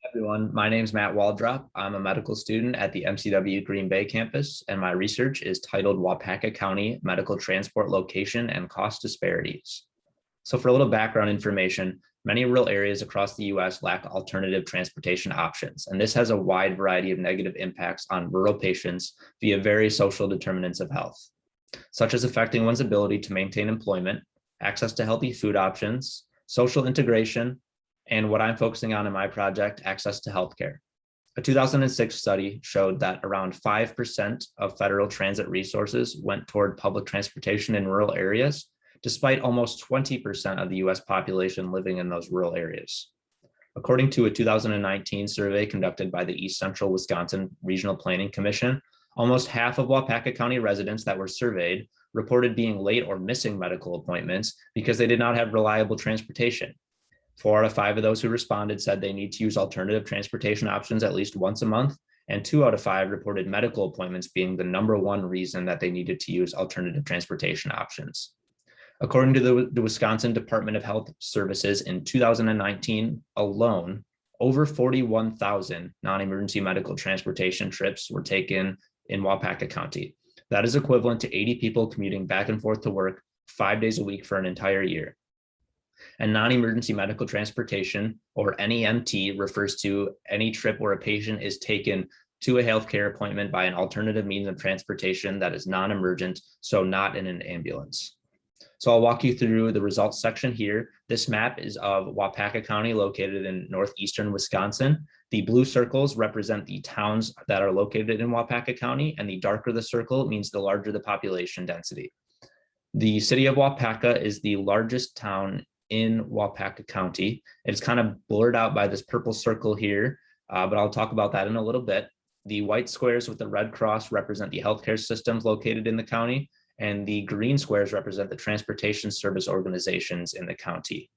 Everyone, my name is Matt Waldrop. I'm a medical student at the MCW Green Bay campus, and my research is titled Waupaca County Medical Transport Location and Cost Disparities. So for a little background information, many rural areas across the US lack alternative transportation options, and this has a wide variety of negative impacts on rural patients via various social determinants of health, such as affecting one's ability to maintain employment, access to healthy food options, social integration, and what I'm focusing on in my project, access to healthcare. A 2006 study showed that around 5% of federal transit resources went toward public transportation in rural areas, despite almost 20% of the US population living in those rural areas. According to a 2019 survey conducted by the East Central Wisconsin Regional Planning Commission, almost half of Waupaca County residents that were surveyed reported being late or missing medical appointments because they did not have reliable transportation. 4 out of 5 of those who responded said they need to use alternative transportation options at least once a month, and 2 out of 5 reported medical appointments being the #1 reason that they needed to use alternative transportation options. According to the Wisconsin Department of Health Services, in 2019 alone, over 41,000 non-emergency medical transportation trips were taken in Waupaca County. That is equivalent to 80 people commuting back and forth to work 5 days a week for an entire year. And non-emergency medical transportation, or NEMT, refers to any trip where a patient is taken to a healthcare appointment by an alternative means of transportation that is non-emergent, so not in an ambulance. So I'll walk you through the results section here. This map is of Waupaca County, located in northeastern Wisconsin. The blue circles represent the towns that are located in Waupaca County, and the darker the circle means the larger the population density. The city of Waupaca is the largest town in Waupaca County. It's kind of blurred out by this purple circle here, but I'll talk about that in a little bit. The white squares with the red cross represent the healthcare systems located in the county, and the green squares represent the transportation service organizations in the county.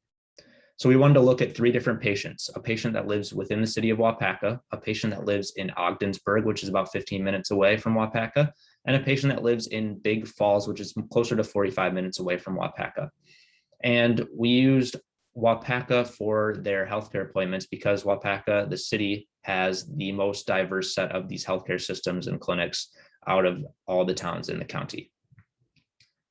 So we wanted to look at 3 different patients: a patient that lives within the city of Waupaca, a patient that lives in Ogdensburg, which is about 15 minutes away from Waupaca, and a patient that lives in Big Falls, which is closer to 45 minutes away from Waupaca. And we used Waupaca for their healthcare appointments because Waupaca, the city, has the most diverse set of these healthcare systems and clinics out of all the towns in the county.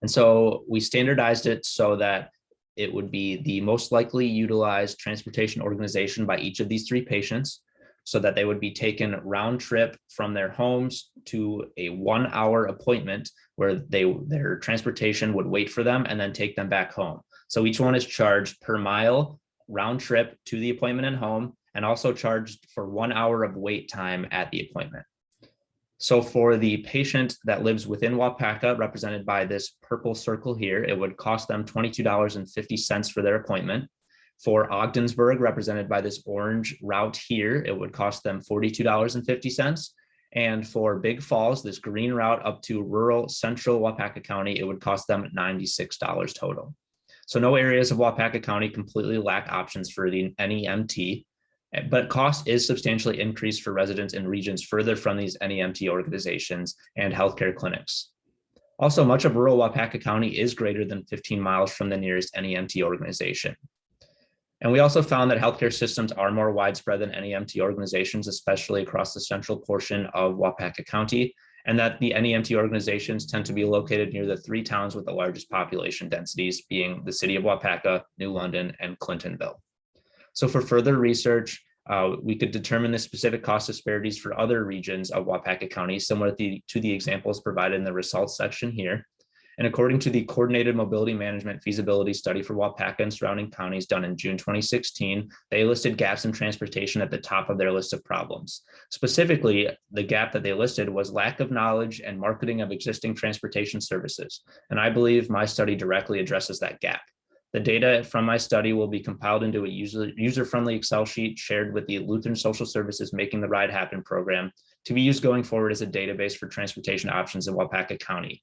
And so we standardized it so that it would be the most likely utilized transportation organization by each of these 3 patients, so that they would be taken round trip from their homes to a 1-hour appointment where their transportation would wait for them and then take them back home. So each one is charged per mile round trip to the appointment and home, and also charged for 1 hour of wait time at the appointment. So for the patient that lives within Waupaca, represented by this purple circle here, it would cost them $22.50 for their appointment. For Ogdensburg, represented by this orange route here, it would cost them $42.50. And for Big Falls, this green route up to rural central Waupaca County, it would cost them $96 total. So no areas of Waupaca County completely lack options for the NEMT, but cost is substantially increased for residents in regions further from these NEMT organizations and healthcare clinics. Also, much of rural Waupaca County is greater than 15 miles from the nearest NEMT organization. And we also found that healthcare systems are more widespread than NEMT organizations, especially across the central portion of Waupaca County, and that the NEMT organizations tend to be located near the 3 towns with the largest population densities, being the city of Waupaca, New London, and Clintonville. So for further research, we could determine the specific cost disparities for other regions of Waupaca County, similar to the examples provided in the results section here. And according to the Coordinated Mobility Management Feasibility Study for Waupaca and surrounding counties done in June 2016, they listed gaps in transportation at the top of their list of problems. Specifically, the gap that they listed was lack of knowledge and marketing of existing transportation services. And I believe my study directly addresses that gap. The data from my study will be compiled into a user-friendly Excel sheet shared with the Lutheran Social Services Making the Ride Happen program to be used going forward as a database for transportation options in Waupaca County.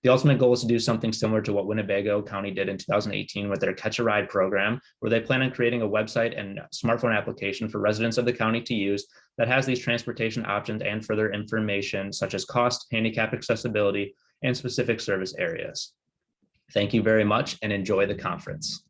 The ultimate goal is to do something similar to what Winnebago County did in 2018 with their Catch a Ride program, where they plan on creating a website and smartphone application for residents of the county to use that has these transportation options and further information such as cost, handicap accessibility, and specific service areas. Thank you very much and enjoy the conference.